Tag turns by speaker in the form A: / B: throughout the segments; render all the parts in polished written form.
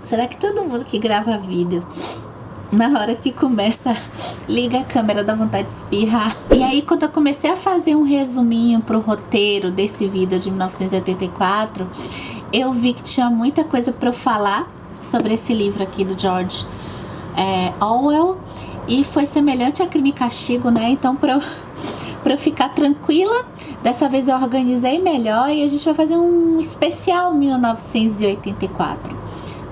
A: Será que todo mundo que grava vídeo, na hora que começa, liga a câmera, dá vontade de espirrar? E aí, quando eu comecei a fazer um resuminho pro roteiro desse vídeo de 1984, eu vi que tinha muita coisa para eu falar sobre esse livro aqui do George Orwell, e foi semelhante a Crime e Castigo, né? Então, para eu ficar tranquila, dessa vez eu organizei melhor e a gente vai fazer um especial 1984.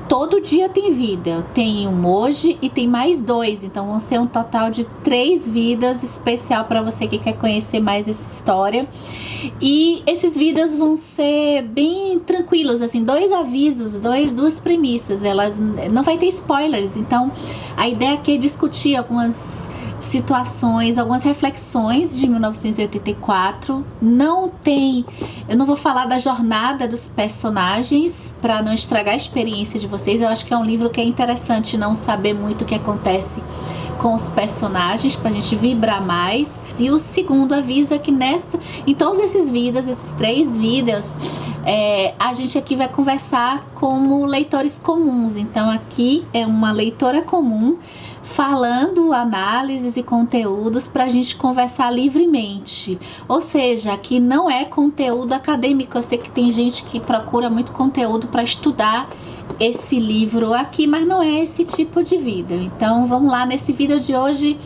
A: Todo dia tem vídeo, tem um hoje e tem mais 2, então vão ser um total de 3 vídeos especial para você que quer conhecer mais essa história. E esses vídeos vão ser bem tranquilos, assim, 2 avisos, duas premissas, elas não vai ter spoilers, então a ideia aqui é discutir algumas situações, algumas reflexões de 1984. Eu não vou falar da jornada dos personagens para não estragar a experiência de vocês. Eu acho que é um livro que é interessante não saber muito o que acontece com os personagens, pra gente vibrar mais. E o segundo aviso é que em todos esses vídeos, esses 3 vídeos, a gente aqui vai conversar como leitores comuns. Então aqui é uma leitora comum falando análises e conteúdos para a gente conversar livremente. Ou seja, aqui não é conteúdo acadêmico. Eu sei que tem gente que procura muito conteúdo para estudar esse livro aqui, mas não é esse tipo de vídeo. Então vamos lá, nesse vídeo de hoje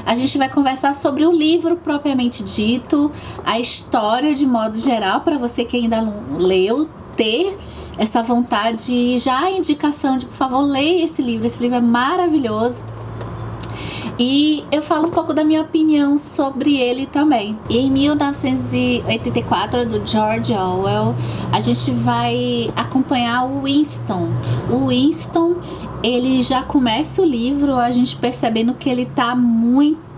A: a gente vai conversar sobre o livro propriamente dito, a história de modo geral, para você que ainda não leu, ter essa vontade, já a indicação de, por favor, leia esse livro é maravilhoso. E eu falo um pouco da minha opinião sobre ele também. E em 1984, do George Orwell, a gente vai acompanhar o Winston. O Winston, ele já começa o livro a gente percebendo que ele tá muito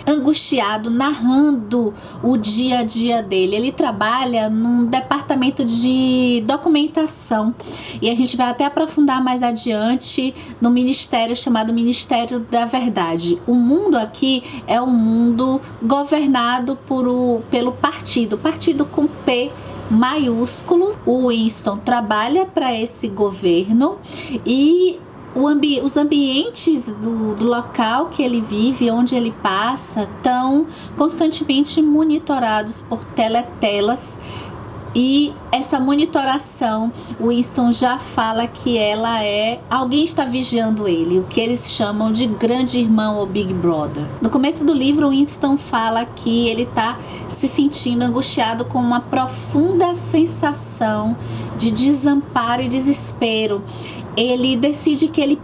A: angustiado, narrando o dia a dia dele. Ele trabalha num departamento de documentação e a gente vai até aprofundar mais adiante no ministério chamado Ministério da Verdade. O mundo aqui é um mundo governado pelo partido com P maiúsculo. O Winston trabalha para esse governo e os ambientes do local que ele vive, onde ele passa, estão constantemente monitorados por teletelas. E essa monitoração, Winston já fala que alguém está vigiando ele, o que eles chamam de grande irmão ou Big Brother. No começo do livro, Winston fala que ele está se sentindo angustiado com uma profunda sensação de desamparo e desespero. Ele decide que ele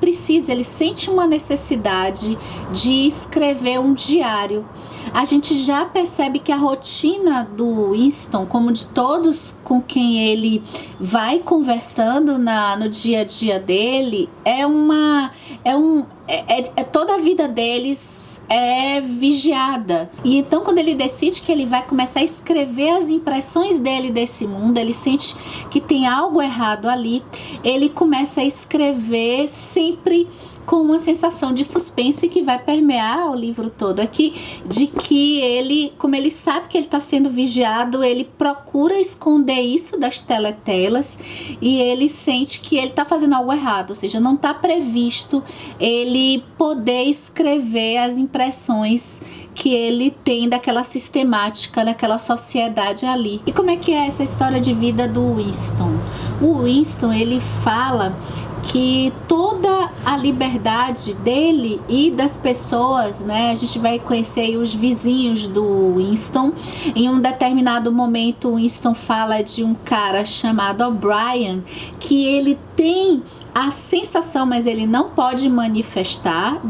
A: sente uma necessidade de escrever um diário. A gente já percebe que a rotina do Winston, como de todos com quem ele vai conversando no dia a dia dele, toda a vida deles é vigiada. E então, quando ele decide que ele vai começar a escrever as impressões dele desse mundo, ele sente que tem algo errado ali, ele começa a escrever sempre com uma sensação de suspense que vai permear o livro todo aqui, de que ele, como ele sabe que ele está sendo vigiado, ele procura esconder isso das teletelas e ele sente que ele está fazendo algo errado, ou seja, não está previsto ele poder escrever as impressões que ele tem daquela sistemática, daquela sociedade ali. E como é que é essa história de vida do Winston? O Winston, ele fala que toda a liberdade dele e das pessoas, né? A gente vai conhecer aí os vizinhos do Winston. Em um determinado momento, o Winston fala de um cara chamado O'Brien, que ele tem a sensação, mas ele não pode manifestar,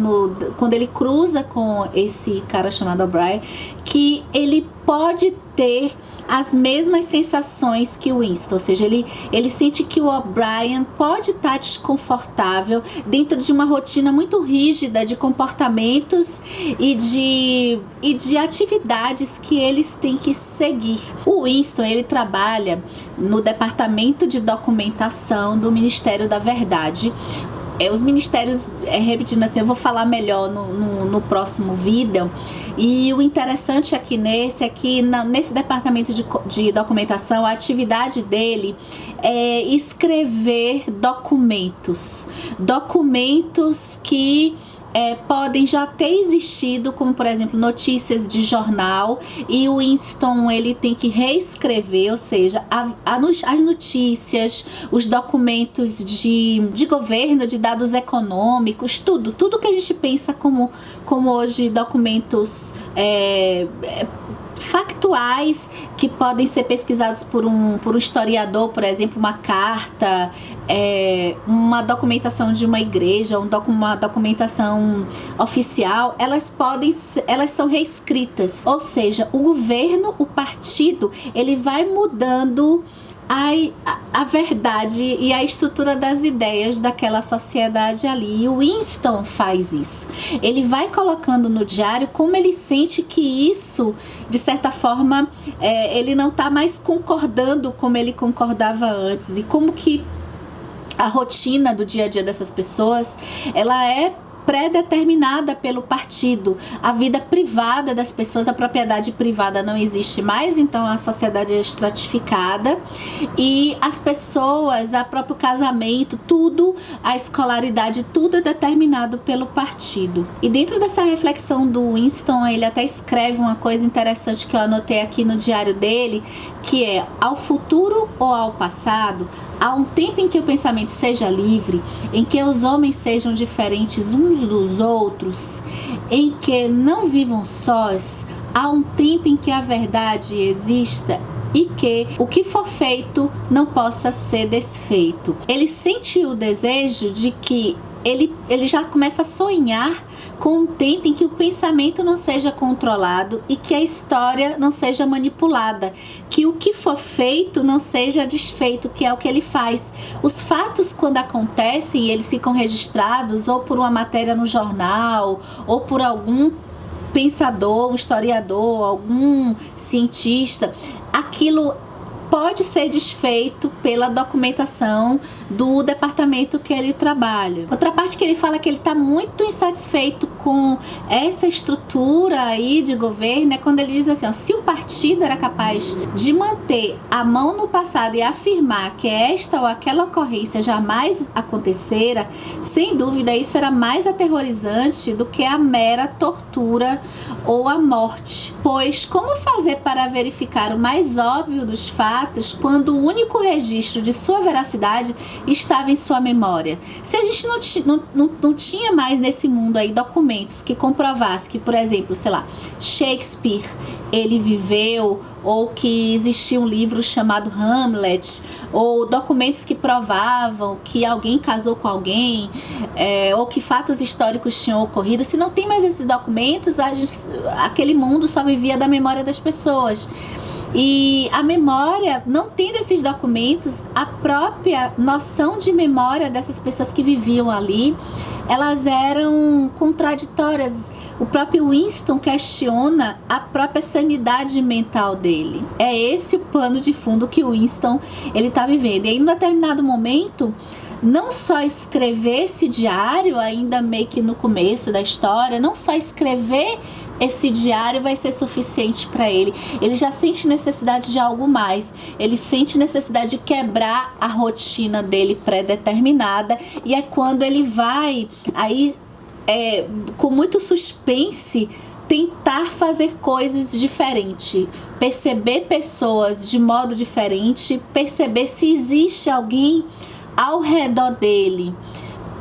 A: quando ele cruza com esse cara chamado O'Brien, que ele pode ter as mesmas sensações que o Winston, ou seja, ele sente que o O'Brien pode estar desconfortável dentro de uma rotina muito rígida de comportamentos e de atividades que eles têm que seguir. O Winston, ele trabalha no departamento de documentação do Ministério da Verdade, os ministérios, repetindo assim, eu vou falar melhor no próximo vídeo. E o interessante aqui nesse nesse departamento de documentação, a atividade dele é escrever documentos que podem já ter existido, como por exemplo notícias de jornal, e o Winston ele tem que reescrever, ou seja, as notícias, os documentos de governo, de dados econômicos, tudo que a gente pensa como hoje documentos factuais que podem ser pesquisados por um historiador, por exemplo, uma carta, uma documentação de uma igreja, uma documentação oficial, elas são reescritas. Ou seja, o governo, o partido, ele vai mudando a verdade e a estrutura das ideias daquela sociedade ali. E o Winston faz isso. Ele vai colocando no diário como ele sente que isso, de certa forma, ele não está mais concordando como ele concordava antes, e como que a rotina do dia a dia dessas pessoas, ela é pré-determinada pelo partido. A vida privada das pessoas, a propriedade privada não existe mais, então a sociedade é estratificada, e as pessoas, o próprio casamento, tudo, a escolaridade, tudo é determinado pelo partido. E dentro dessa reflexão do Winston, ele até escreve uma coisa interessante que eu anotei aqui no diário dele, que é: ao futuro ou ao passado, há um tempo em que o pensamento seja livre, em que os homens sejam diferentes uns dos outros, em que não vivam sós. Há um tempo em que a verdade exista e que o que for feito não possa ser desfeito. Ele sente o desejo de que ele já começa a sonhar com um tempo em que o pensamento não seja controlado e que a história não seja manipulada, que o que for feito não seja desfeito, que é o que ele faz. Os fatos, quando acontecem, eles ficam registrados ou por uma matéria no jornal, ou por algum pensador, um historiador, algum cientista. Aquilo pode ser desfeito pela documentação do departamento que ele trabalha. Outra parte que ele fala que ele está muito insatisfeito com essa estrutura aí de governo é quando ele diz assim, ó: se o partido era capaz de manter a mão no passado e afirmar que esta ou aquela ocorrência jamais acontecera, sem dúvida isso era mais aterrorizante do que a mera tortura ou a morte. Pois como fazer para verificar o mais óbvio dos fatos quando o único registro de sua veracidade estava em sua memória? Se a gente não tinha mais nesse mundo aí documentos que comprovassem que, por exemplo, sei lá, Shakespeare, ele viveu, ou que existia um livro chamado Hamlet, ou documentos que provavam que alguém casou com alguém, ou que fatos históricos tinham ocorrido, se não tem mais esses documentos, aquele mundo só vivia da memória das pessoas. E a memória, não tendo esses documentos, a própria noção de memória dessas pessoas que viviam ali, elas eram contraditórias. O próprio Winston questiona a própria sanidade mental dele. É esse o pano de fundo que o Winston ele está vivendo. E aí, em um determinado momento, não só escrever esse diário, ainda meio que no começo da história, não só escrever esse diário vai ser suficiente para ele. Ele já sente necessidade de algo mais. Ele sente necessidade de quebrar a rotina dele pré-determinada. E é quando ele vai, aí, com muito suspense, tentar fazer coisas diferentes. Perceber pessoas de modo diferente. Perceber se existe alguém ao redor dele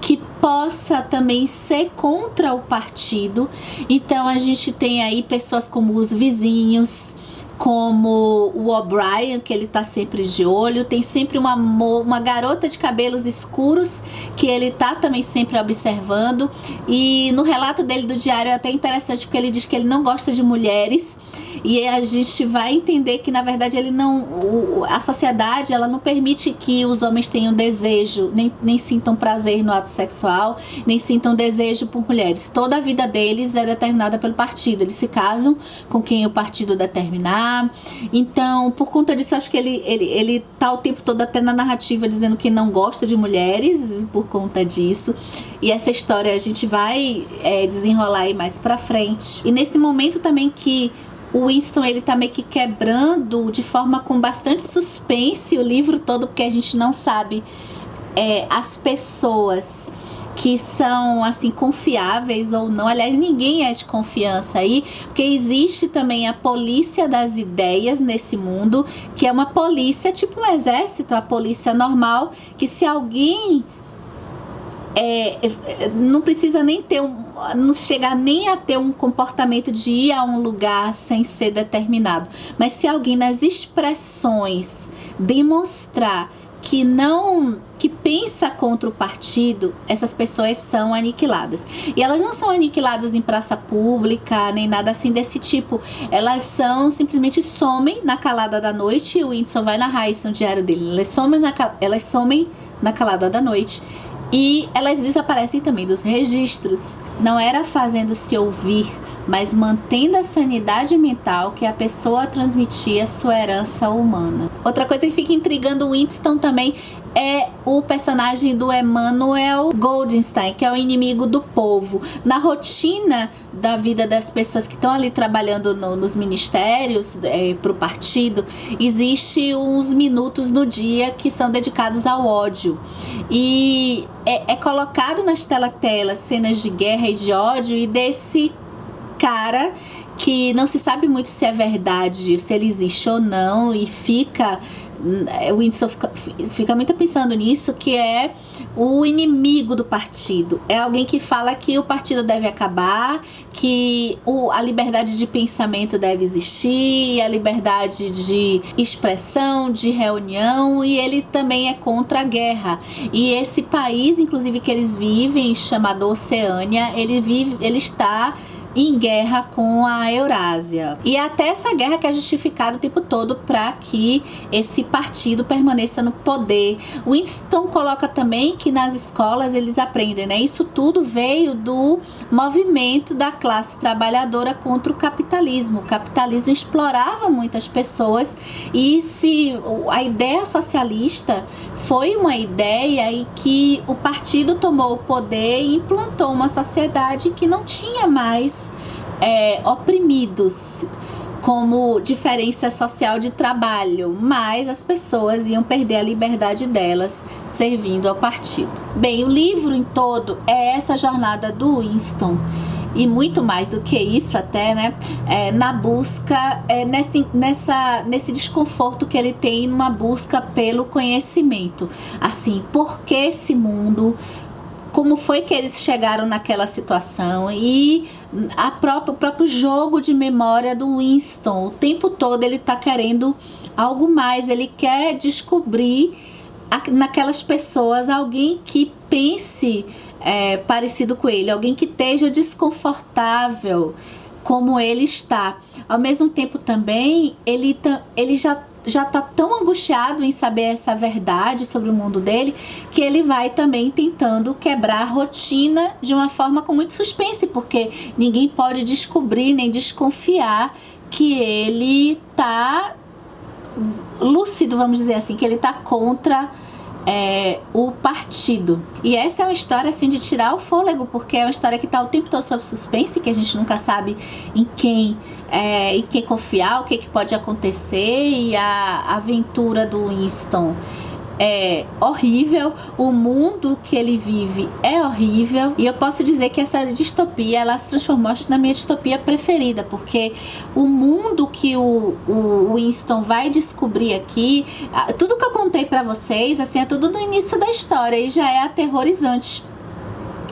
A: que possa também ser contra o partido. Então a gente tem aí pessoas como os vizinhos, como o O'Brien, que ele tá sempre de olho. Tem sempre uma garota de cabelos escuros que ele tá também sempre observando. E no relato dele do diário é até interessante, porque ele diz que ele não gosta de mulheres E a gente vai entender que, na verdade, ele não, a sociedade, ela não permite que os homens tenham desejo, nem sintam prazer no ato sexual, nem sintam desejo por mulheres. Toda a vida deles é determinada pelo partido. Eles se casam com quem o partido determinar. Então, por conta disso, eu acho que ele tá o tempo todo até na narrativa dizendo que não gosta de mulheres por conta disso. E essa história a gente vai desenrolar aí mais pra frente. E nesse momento também que o Winston, ele tá meio que quebrando de forma com bastante suspense o livro todo, porque a gente não sabe as pessoas que são, assim, confiáveis ou não. Aliás, ninguém é de confiança aí, porque existe também a polícia das ideias nesse mundo, que é uma polícia, tipo um exército, a polícia normal, que se alguém não precisa nem ter não chegar nem a ter um comportamento de ir a um lugar sem ser determinado, mas se alguém nas expressões demonstrar que pensa contra o partido, essas pessoas são aniquiladas. E elas não são aniquiladas em praça pública, nem nada assim desse tipo. Elas simplesmente somem na calada da noite. O Winston vai narrar isso no diário dele. Elas somem na calada da noite. E elas desaparecem também dos registros. Não era fazendo-se ouvir, mas mantendo a sanidade mental que a pessoa transmitia sua herança humana. Outra coisa que fica intrigando o Winston também é o personagem do Emmanuel Goldstein, que é o inimigo do povo. Na rotina da vida das pessoas que estão ali trabalhando nos ministérios, para o partido, existe uns minutos no dia que são dedicados ao ódio. E é colocado nas telatelas cenas de guerra e de ódio, e desse cara que não se sabe muito se é verdade, se ele existe ou não, e o Winston fica muito pensando nisso, que é o inimigo do partido. É alguém que fala que o partido deve acabar, que a liberdade de pensamento deve existir, a liberdade de expressão, de reunião, e ele também é contra a guerra. E esse país, inclusive, que eles vivem, chamado Oceânia, ele está em guerra com a Eurásia. E até essa guerra que é justificada o tempo todo para que esse partido permaneça no poder. Winston coloca também que nas escolas eles aprendem, né? Isso tudo veio do movimento da classe trabalhadora contra o capitalismo. O capitalismo explorava muitas pessoas, e a ideia socialista foi uma ideia em que o partido tomou o poder e implantou uma sociedade que não tinha mais oprimidos como diferença social de trabalho, mas as pessoas iam perder a liberdade delas servindo ao partido. Bem, o livro em todo é essa jornada do Winston, e muito mais do que isso até, né? Na busca, nesse desconforto que ele tem numa busca pelo conhecimento. Assim, por que esse mundo? Como foi que eles chegaram naquela situação? E o próprio jogo de memória do Winston. O tempo todo ele está querendo algo mais. Ele quer descobrir naquelas pessoas alguém que pense parecido com ele, alguém que esteja desconfortável como ele está. Ao mesmo tempo também, ele já está tão angustiado em saber essa verdade sobre o mundo dele, que ele vai também tentando quebrar a rotina de uma forma com muito suspense, porque ninguém pode descobrir nem desconfiar que ele está lúcido, vamos dizer assim, que ele está contra o partido. E essa é uma história assim de tirar o fôlego, porque é uma história que está o tempo todo sob suspense, que a gente nunca sabe em quem confiar, o que pode acontecer. E a aventura do Winston é horrível, o mundo que ele vive é horrível, e eu posso dizer que essa distopia, ela se transformou, acho, na minha distopia preferida, porque o mundo que o Winston vai descobrir aqui, tudo que eu contei pra vocês, assim, é tudo no início da história, e já é aterrorizante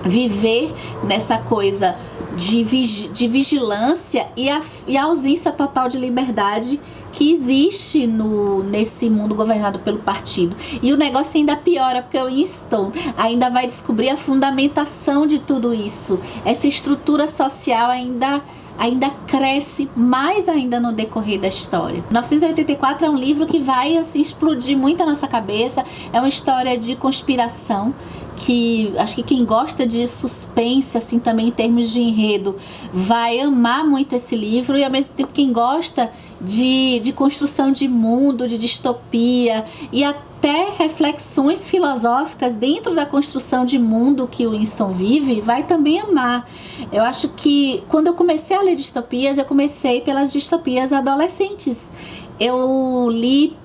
A: viver nessa coisa de vigilância e a ausência total de liberdade que existe nesse mundo governado pelo partido. E o negócio ainda piora, porque o Winston ainda vai descobrir a fundamentação de tudo isso. Essa estrutura social ainda ainda cresce mais ainda no decorrer da história. 1984 é um livro que vai assim explodir muito a nossa cabeça. É uma história de conspiração que acho que quem gosta de suspense assim também em termos de enredo vai amar muito esse livro, e ao mesmo tempo quem gosta de construção de mundo, de distopia e até reflexões filosóficas dentro da construção de mundo que o Winston vive, vai também amar. Eu acho que quando eu comecei a ler distopias, eu comecei pelas distopias adolescentes. Eu li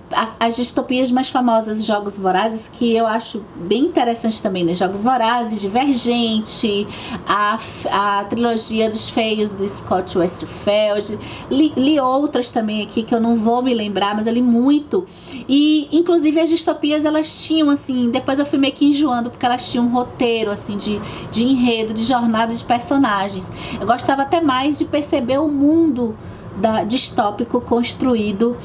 A: as distopias mais famosas, Jogos Vorazes, que eu acho bem interessante também, né? Jogos Vorazes, Divergente, a trilogia dos feios do Scott Westerfeld. Li outras também aqui que eu não vou me lembrar, mas eu li muito. E inclusive as distopias, elas tinham assim, depois eu fui meio que enjoando, porque elas tinham um roteiro assim de enredo, de jornada de personagens. Eu gostava até mais de perceber o mundo distópico construído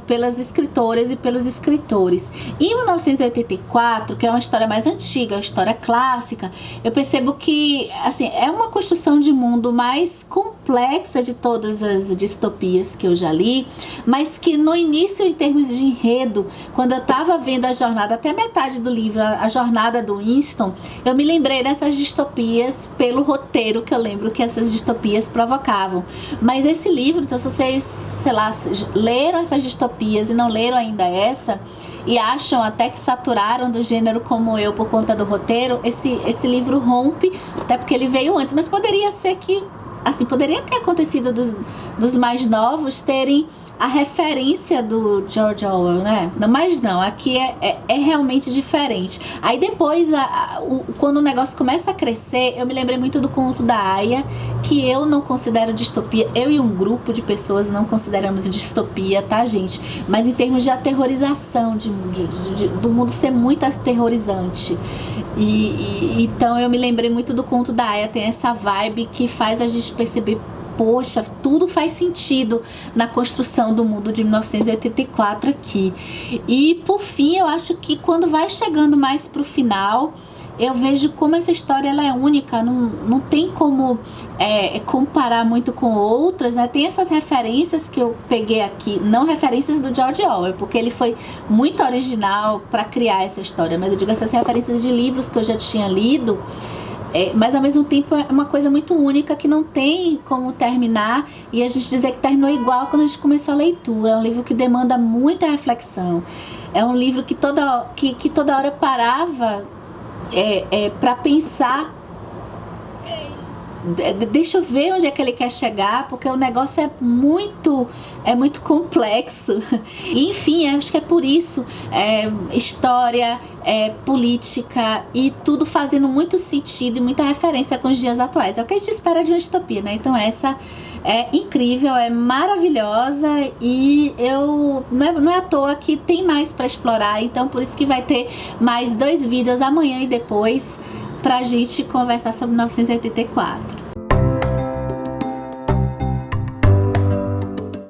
A: pelas escritoras e pelos escritores. Em 1984, que é uma história mais antiga, uma história clássica, eu percebo que assim, é uma construção de mundo mais complexa de todas as distopias que eu já li, mas que no início, em termos de enredo, quando eu estava vendo a jornada, até a metade do livro, a jornada do Winston, eu me lembrei dessas distopias pelo roteiro que eu lembro que essas distopias provocavam. Mas esse livro, então se vocês, sei lá, leram essas distopias e não leram ainda essa, e acham até que saturaram do gênero como eu por conta do roteiro, esse livro rompe, até porque ele veio antes, mas poderia ser que, assim, poderia ter acontecido dos mais novos terem a referência do George Orwell, né? Mas não, aqui é realmente diferente. Aí depois, quando o negócio começa a crescer, eu me lembrei muito do conto da Aya, que eu não considero distopia. Eu e um grupo de pessoas não consideramos distopia, tá, gente? Mas em termos de aterrorização, do mundo ser muito aterrorizante. Então eu me lembrei muito do conto da Aya, tem essa vibe que faz a gente perceber, poxa, tudo faz sentido na construção do mundo de 1984 aqui. E por fim, eu acho que quando vai chegando mais pro final, eu vejo como essa história ela é única, não tem como comparar muito com outras, né? Tem essas referências que eu peguei aqui, não referências do George Orwell, porque ele foi muito original para criar essa história, mas eu digo essas referências de livros que eu já tinha lido. Mas ao mesmo tempo é uma coisa muito única que não tem como terminar e a gente dizer que terminou igual quando a gente começou a leitura. É um livro que demanda muita reflexão. É um livro que toda hora eu parava para pensar. Deixa eu ver onde é que ele quer chegar, porque o negócio é muito complexo. E, enfim, acho que é por isso história, política e tudo fazendo muito sentido e muita referência com os dias atuais. É o que a gente espera de uma distopia, né? Então essa é incrível, é maravilhosa e não é à toa que tem mais para explorar. Então por isso que vai ter mais 2 vídeos amanhã e depois pra gente conversar sobre 1984.